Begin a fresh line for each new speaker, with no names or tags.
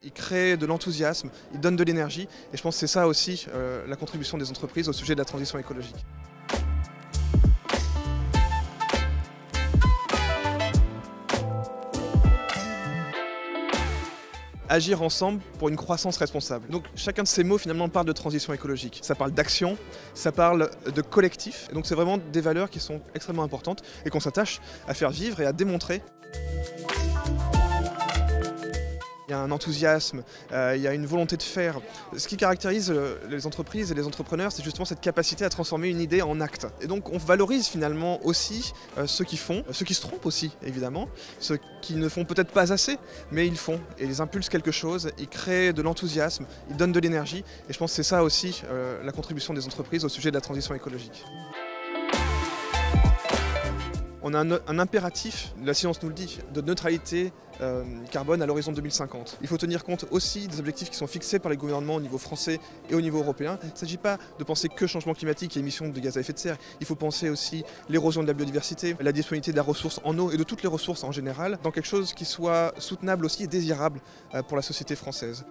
Ils créent de l'enthousiasme, ils donnent de l'énergie et je pense que c'est ça aussi la contribution des entreprises au sujet de la transition écologique. Agir ensemble pour une croissance responsable. Donc chacun de ces mots finalement parle de transition écologique. Ça parle d'action, ça parle de collectif. Et donc c'est vraiment des valeurs qui sont extrêmement importantes et qu'on s'attache à faire vivre et à démontrer. Il y a un enthousiasme, il y a une volonté de faire. Ce qui caractérise les entreprises et les entrepreneurs, c'est justement cette capacité à transformer une idée en acte. Et donc on valorise finalement aussi ceux qui font, ceux qui se trompent aussi évidemment, ceux qui ne font peut-être pas assez, mais ils font et ils impulsent quelque chose, ils créent de l'enthousiasme, ils donnent de l'énergie. Et je pense que c'est ça aussi la contribution des entreprises au sujet de la transition écologique. On a un impératif, la science nous le dit, de neutralité carbone à l'horizon 2050. Il faut tenir compte aussi des objectifs qui sont fixés par les gouvernements au niveau français et au niveau européen. Il ne s'agit pas de penser que changement climatique et émissions de gaz à effet de serre. Il faut penser aussi l'érosion de la biodiversité, la disponibilité de la ressource en eau et de toutes les ressources en général, dans quelque chose qui soit soutenable aussi et désirable pour la société française.